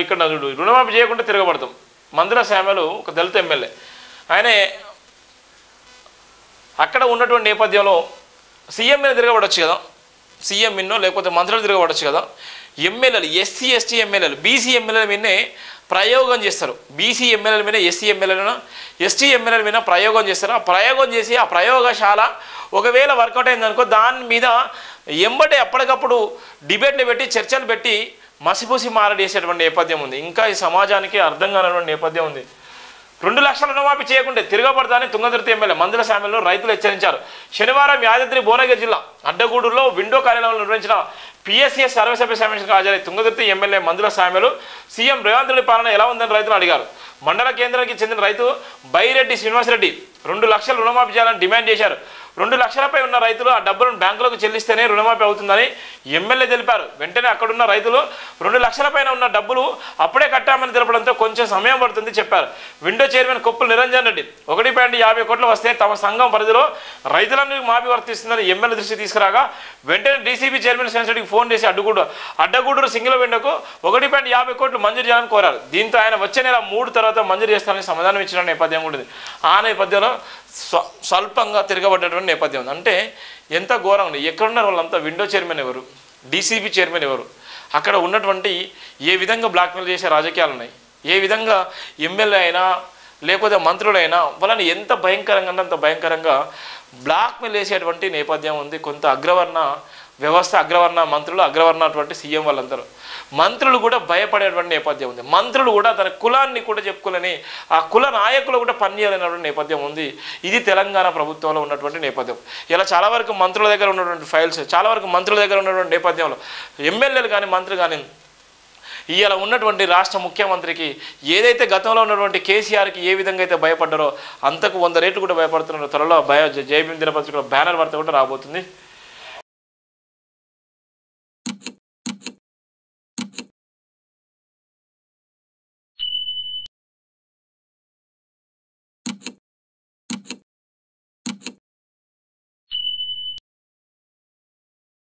ఇక్కడ చూడు రుణమాఫీ చేయకుండా తిరగబడతాం. మందుల శామ్యులు ఒక దళిత ఎమ్మెల్యే, ఆయనే అక్కడ ఉన్నటువంటి నేపథ్యంలో సీఎం మీద తిరగబడవచ్చు కదా, సీఎం మిన్నో లేకపోతే మంత్రులు తిరగబడవచ్చు కదా. ఎమ్మెల్యేలు ఎస్సీ ఎస్టీ ఎమ్మెల్యేలు బీసీ ఎమ్మెల్యేల మీదనే ప్రయోగం చేస్తారు. బీసీ ఎమ్మెల్యేల మీద ఎస్సీ ఎమ్మెల్యేలను ఎస్టీ ఎమ్మెల్యేల మీద ప్రయోగం చేస్తారు. ఆ ప్రయోగం చేసి ఆ ప్రయోగశాల ఒకవేళ వర్కౌట్ అయిందనుకో దాని మీద ఎంబటే అప్పటికప్పుడు డిబేట్లు పెట్టి చర్చలు పెట్టి మసిపూసి మారడేసేటువంటి నేపథ్యం ఉంది. ఇంకా ఈ సమాజానికి అర్థం కానటువంటి నేపథ్యం ఉంది. 2 లక్షల రుణమాఫీ చేయకుంటే తిరగబడతానని తుంగతుర్తి ఎమ్మెల్యే మందుల శామ్యులను రైతులు హెచ్చరించారు. శనివారం యాదాద్రి భువనగిరి జిల్లా అడ్డగూడూరులో విండో కార్యాలయంలో నిర్వహించిన పిఎస్సిఎస్ సర్వసభ్య సమావేశానికి హాజరై తుంగతుర్తి ఎమ్మెల్యే మందుల శామ్యులు సీఎం రేవంత్ రెడ్డి పాలన ఎలా ఉందని రైతులు అడిగారు. మండల కేంద్రానికి చెందిన రైతు బైరెడ్డి శ్రీనివాసరెడ్డి 2 లక్షల రుణమాఫీ చేయాలని డిమాండ్ చేశారు. 2 లక్షలపై ఉన్న రైతులు ఆ డబ్బులను బ్యాంకులకు చెల్లిస్తేనే రుణమాఫీ అవుతుందని ఎమ్మెల్యే తెలిపారు. వెంటనే అక్కడున్న రైతులు 2 లక్షల పైన ఉన్న డబ్బులు అప్పుడే కట్టామని తెలపడంతో కొంచెం సమయం పడుతుంది చెప్పారు. విండో చైర్మన్ కొప్పుల నిరంజన్ రెడ్డి 1.50 కోట్లు వస్తే తమ సంఘం పరిధిలో రైతులందరికీ మాఫీ వర్తిస్తుందని ఎమ్మెల్యే దృష్టి తీసుకురాగా వెంటనే డీసీబీ చైర్మన్ సెన్సిటీకి ఫోన్ చేసి అడ్డగూడూరు సింగిల్ విండోకు 1.50 కోట్లు మంజూరు చేయాలని కోరారు. దీంతో ఆయన వచ్చే నెల 3 తర్వాత మంజూరు చేస్తానని సమాధానం ఇచ్చిన నేపథ్యం ఉంటుంది. ఆ నేపథ్యంలో స్వల్పంగా తిరగబడ్డటువంటి నేపథ్యం ఉంది. అంటే ఎంత ఘోరం ఉంది. ఎక్కడున్నారు వాళ్ళంతా? విండో చైర్మన్ ఎవరు, డీసీబీ చైర్మన్ ఎవరు, అక్కడ ఉన్నటువంటి ఏ విధంగా బ్లాక్మెయిల్ చేసే రాజకీయాలు ఉన్నాయి, ఏ విధంగా ఎమ్మెల్యే అయినా లేకపోతే మంత్రులైనా వాళ్ళని ఎంత భయంకరంగా అంటే అంత భయంకరంగా బ్లాక్మెయిల్ చేసేటువంటి నేపథ్యం ఉంది. కొంత అగ్రవర్ణ వ్యవస్థ, అగ్రవర్ణ మంత్రులు, అగ్రవర్ణటువంటి సీఎం వాళ్ళందరూ మంత్రులు కూడా భయపడేటువంటి నేపథ్యం ఉంది. మంత్రులు కూడా తన కులాన్ని కూడా చెప్పుకోలేని ఆ కుల నాయకులు కూడా పనిచేయాలనేటువంటి నేపథ్యం ఉంది. ఇది తెలంగాణ ప్రభుత్వంలో ఉన్నటువంటి నేపథ్యం. ఇలా చాలా వరకు మంత్రుల దగ్గర ఉన్నటువంటి ఫైల్స్, చాలా వరకు మంత్రుల దగ్గర ఉన్నటువంటి నేపథ్యంలో ఎమ్మెల్యేలు కానీ మంత్రులు కానీ ఇవాళ ఉన్నటువంటి రాష్ట్ర ముఖ్యమంత్రికి ఏదైతే గతంలో ఉన్నటువంటి కేసీఆర్కి ఏ విధంగా అయితే భయపడ్డారో అంతకు 100 రెట్లు కూడా భయపడుతున్నారు. త్వరలో జై భీమ్ దినపత్రికలో బ్యానర్ వార్త కూడా రాబోతుంది.